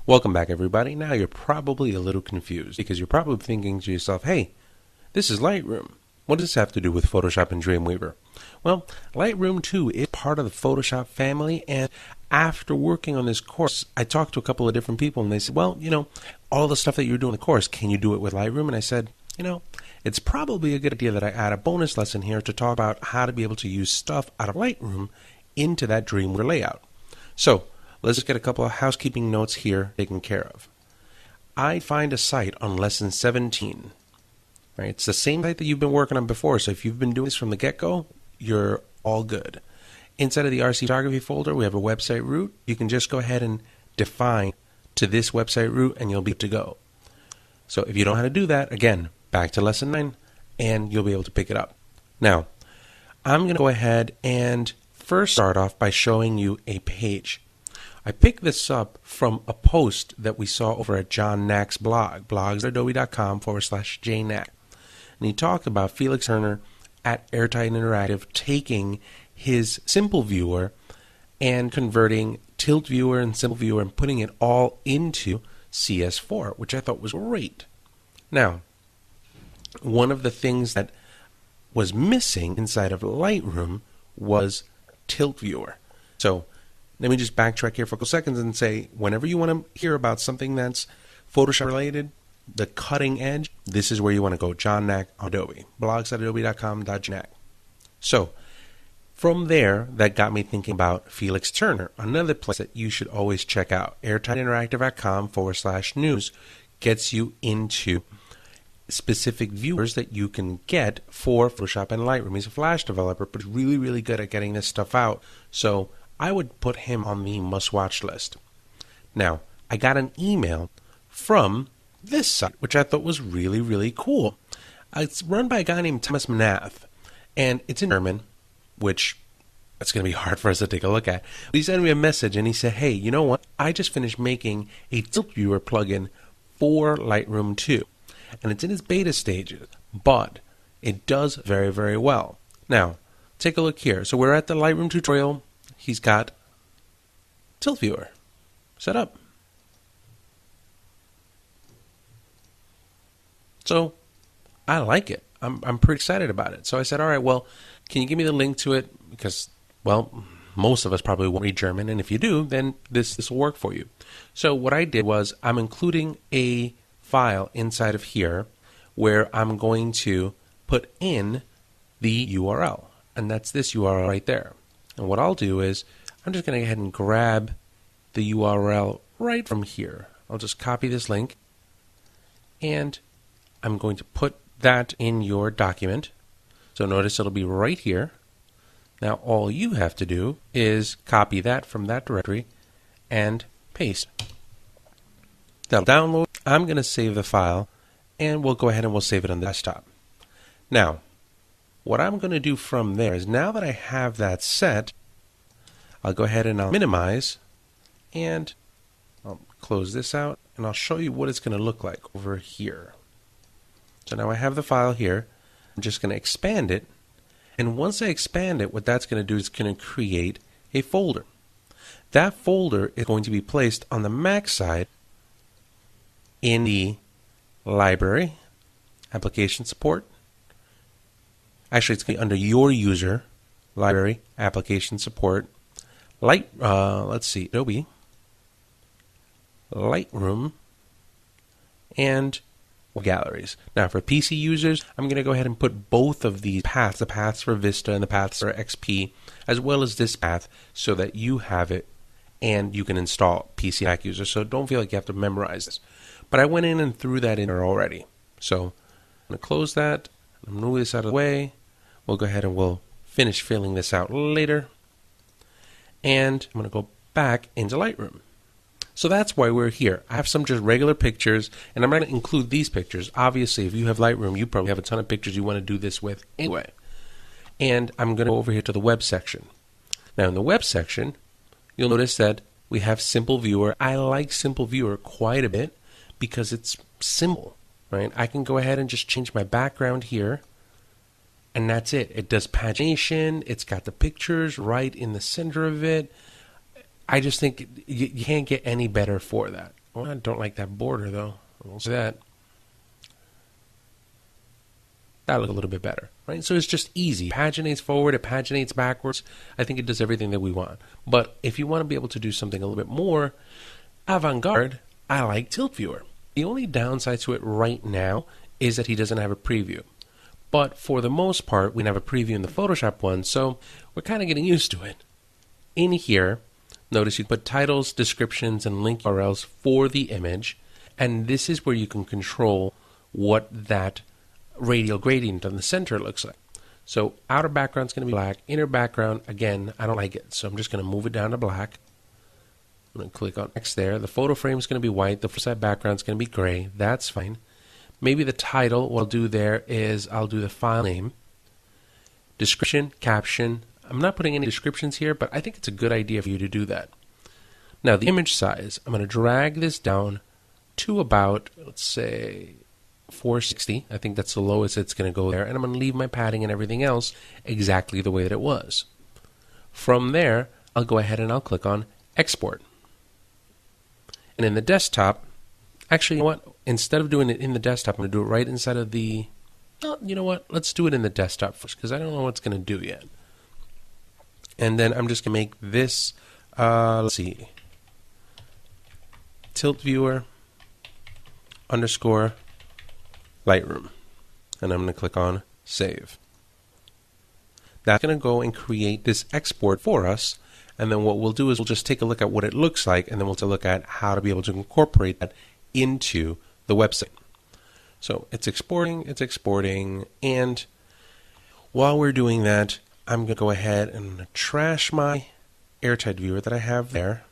Welcome back, everybody. Now you're probably a little confused because you're probably thinking to yourself, hey, this is Lightroom. What does this have to do with PhotoShop and DreamWeaver? Well, Lightroom 2 is part of the PhotoShop family, and after working on this course, I talked to a couple of different people, and they said, well, all the stuff that you're doing in the course, can you do it with Lightroom? And I said, it's probably a good idea that I add a bonus lesson here to talk about how to be able to use stuff out of Lightroom into that DreamWeaver layout. So, let's just get a couple of housekeeping notes here taken care of. I find a site on lesson 17. Right? It's the same site that you've been working on before, so if you've been doing this from the get-go, you're all good. Inside of the RC photography folder, we have a website root. You can just go ahead and define to this website root, and you'll be good to go. So if you don't know how to do that, again, back to lesson 9, and you'll be able to pick it up. Now, I'm going to go ahead and first start off by showing you a page. I picked this up from a post that we saw over at John Knack's blog, blogs.adobe.com/jknack. And he talked about Felix Turner at Airtight Interactive taking his Simple Viewer and converting Tilt Viewer and Simple Viewer and putting it all into CS4, which I thought was great. Now, one of the things that was missing inside of Lightroom was Tilt Viewer. So, let me just backtrack here for a couple seconds and say, whenever you want to hear about something that's Photoshop related, the cutting edge, this is where you want to go. John Knack on Adobe, blogs.adobe.com/knack. So, from there, that got me thinking about Felix Turner, another place that you should always check out. airtightinteractive.com/news gets you into specific viewers that you can get for Photoshop and Lightroom. He's a Flash developer, but really, really good at getting this stuff out. So, I would put him on the must-watch list. Now, I got an email from this site, which I thought was really, really cool. It's run by a guy named Thomas Manath, and it's in German, which it's going to be hard for us to take a look at. But he sent me a message, and he said, hey, you know what? I just finished making a Tilt Viewer plugin for Lightroom 2, and it's in its beta stages, but it does very, very well. Now, take a look here. So we're at the Lightroom tutorial. He's got Tilt Viewer set up. So I like it. I'm pretty excited about it. So I said, all right, well, can you give me the link to it? Because, well, most of us probably won't read German, and if you do, then this will work for you. So what I did was I'm including a file inside of here where I'm going to put in the URL, and that's this URL right there. And what I'll do is I'm just going to go ahead and grab the URL right from here. I'll just copy this link, and I'm going to put that in your document. So notice it'll be right here. Now all you have to do is copy that from that directory and paste. That'll download. I'm going to save the file, and we'll go ahead and we'll save it on the desktop. Now, what I'm going to do from there is, now that I have that set, I'll go ahead and I'll minimize, and I'll close this out, and I'll show you what it's going to look like over here. So now I have the file here. I'm just going to expand it, and once I expand it, what that's going to do is going to create a folder. That folder is going to be placed on the Mac side in the library, application support. Actually, it's going to be under your user, library, application support, let's see, Adobe, Lightroom, and galleries. Now, for PC users, I'm going to go ahead and put both of these paths, the paths for Vista and the paths for XP, as well as this path, so that you have it and you can install PC Mac users. So don't feel like you have to memorize this. But I went in and threw that in there already. So I'm going to close that. I'm going to move this out of the way. We'll go ahead and we'll finish filling this out later. And I'm going to go back into Lightroom. So that's why we're here. I have some just regular pictures, and I'm going to include these pictures. Obviously, if you have Lightroom, you probably have a ton of pictures you want to do this with anyway. And I'm going to go over here to the web section. Now, in the web section, you'll notice that we have Simple Viewer. I like Simple Viewer quite a bit because it's simple, right? I can go ahead and just change my background here, and that's it. It does pagination. It's got the pictures right in the center of it. I just think you can't get any better for that. I don't like that border though. We'll see that. That looks a little bit better, right? So it's just easy. It paginates forward, it paginates backwards. I think it does everything that we want. But if you want to be able to do something a little bit more avant-garde, I like Tilt Viewer. The only downside to it right now is that he doesn't have a preview. But for the most part, we have a preview in the Photoshop one, so we're kind of getting used to it. In here, notice you put titles, descriptions, and link URLs for the image, and this is where you can control what that radial gradient on the center looks like. So outer background is going to be black. Inner background, again, I don't like it, so I'm just going to move it down to black. I'm going to click on X there. The photo frame is going to be white. The side background is going to be gray. That's fine. Maybe the title, what I'll do there is I'll do the file name, description, caption. I'm not putting any descriptions here, but I think it's a good idea for you to do that. Now the image size, I'm going to drag this down to about, let's say, 460. I think that's the lowest it's going to go there, and I'm going to leave my padding and everything else exactly the way that it was. From there, I'll go ahead and I'll click on Export. And in the desktop, actually, you know what? Instead of doing it in the desktop, I'm going to do it right inside of the... Oh, you know what? Let's do it in the desktop first, because I don't know what it's going to do yet. And then I'm just going to make this, let's see, Tilt Viewer _ Lightroom. And I'm going to click on Save. That's going to go and create this export for us. And then what we'll do is we'll just take a look at what it looks like, and then we'll take a look at how to be able to incorporate that into the website. So it's exporting, and while we're doing that, I'm going to go ahead and trash my airtight viewer that I have there.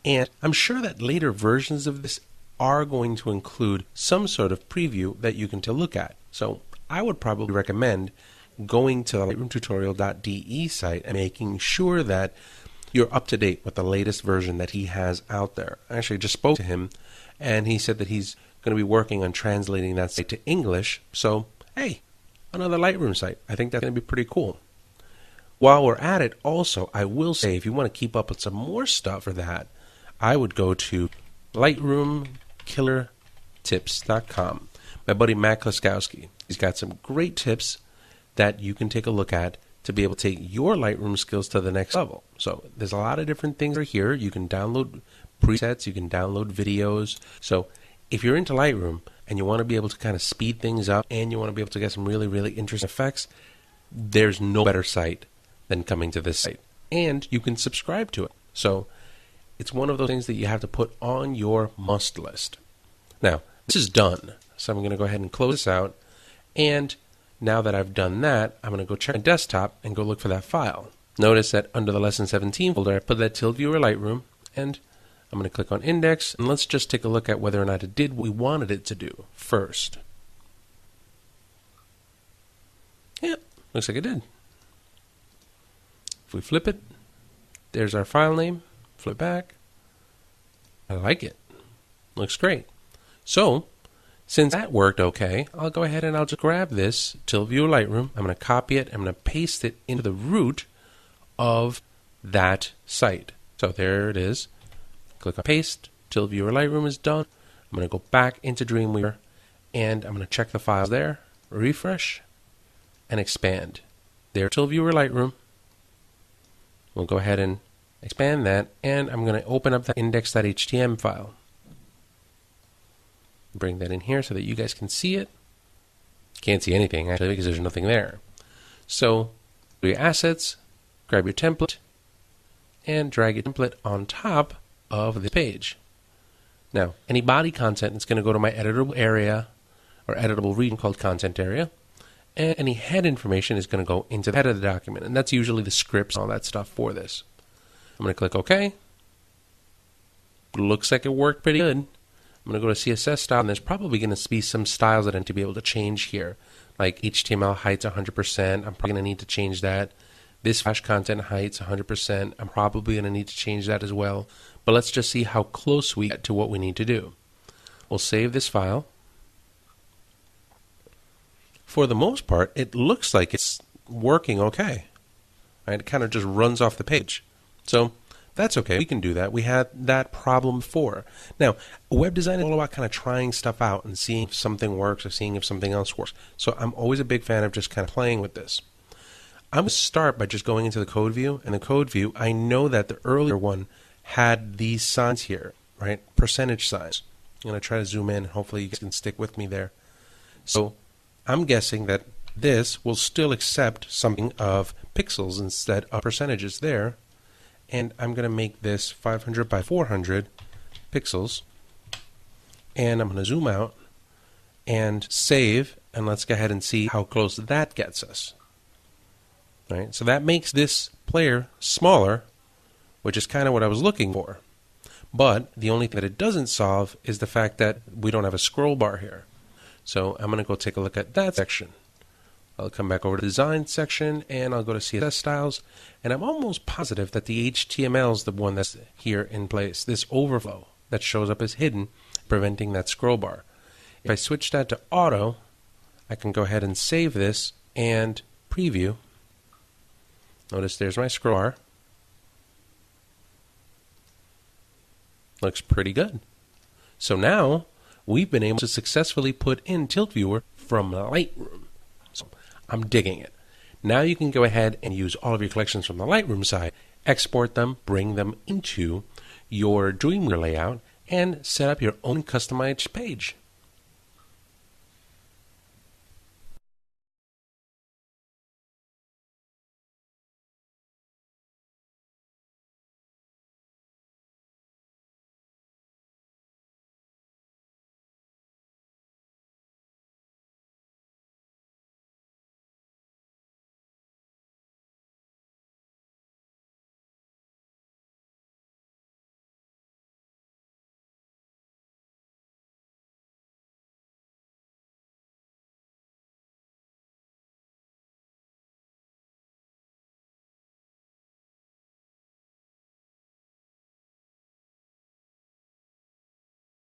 And I'm sure that later versions of this are going to include some sort of preview that you can take a look at. So I would probably recommend going to the lightroomtutorial.de site and making sure that you're up to date with the latest version that he has out there. I actually just spoke to him, and he said that he's going to be working on translating that site to English. So, hey, another Lightroom site. I think that's going to be pretty cool. While we're at it, also, I will say, if you want to keep up with some more stuff for that, I would go to lightroomkillertips.com. My buddy Matt Klaskowski, he's got some great tips that you can take a look at to be able to take your Lightroom skills to the next level. So there's a lot of different things right here. You can download presets, you can download videos. So if you're into Lightroom and you want to be able to kind of speed things up and you want to be able to get some really, really interesting effects, there's no better site than coming to this site. And you can subscribe to it. So it's one of those things that you have to put on your must list. Now, this is done. So I'm going to go ahead and close this out. And now that I've done that, I'm going to go check my desktop and go look for that file. Notice that under the Lesson 17 folder, I put that Tilt Viewer Lightroom, and I'm going to click on Index, and let's just take a look at whether or not it did what we wanted it to do first. Yeah, looks like it did. If we flip it, there's our file name. Flip back. I like it. Looks great. So, since that worked okay, I'll go ahead and I'll just grab this Tilt Viewer Lightroom. I'm going to copy it. I'm going to paste it into the root of that site. So there it is. Click on Paste. Tilt Viewer Lightroom is done. I'm going to go back into DreamWeaver, and I'm going to check the files there, refresh, and expand. There, Tilt Viewer Lightroom. We'll go ahead and expand that, and I'm going to open up the index.html file. Bring that in here so that you guys can see it. Can't see anything actually because there's nothing there. So, go to your assets, grab your template, and drag your template on top of the page. Now, any body content is going to go to my editable area or editable region called content area, and any head information is going to go into the head of the document, and that's usually the scripts and all that stuff for this. I'm going to click OK. Looks like it worked pretty good. I'm going to go to CSS style, and there's probably going to be some styles that I need to be able to change here. Like HTML heights 100%. I'm probably going to need to change that. This flash content heights 100%. I'm probably going to need to change that as well. But let's just see how close we get to what we need to do. We'll save this file. For the most part, it looks like it's working okay. Right? It kind of just runs off the page. So That's okay. We can do that. We had that problem before. Now, web design is all about kind of trying stuff out and seeing if something works or seeing if something else works. So I'm always a big fan of just kind of playing with this. I'm going to start by just going into the code view. In the code view, I know that the earlier one had these signs here, right? Percentage signs. I'm going to try to zoom in. Hopefully you guys can stick with me there. So I'm guessing that this will still accept something of pixels instead of percentages there. And I'm going to make this 500 by 400 pixels. And I'm going to zoom out and save. And let's go ahead and see how close that gets us. All right, so that makes this player smaller, which is kind of what I was looking for. But the only thing that it doesn't solve is the fact that we don't have a scroll bar here. So I'm going to go take a look at that section. I'll come back over to the design section and I'll go to CSS styles. And I'm almost positive that the HTML is the one that's here in place. This overflow that shows up as hidden, preventing that scroll bar. If I switch that to auto, I can go ahead and save this and preview. Notice there's my scroll bar. Looks pretty good. So now we've been able to successfully put in Tilt Viewer from Lightroom. So I'm digging it. Now you can go ahead and use all of your collections from the Lightroom side, export them, bring them into your DreamWeaver layout, and set up your own customized page.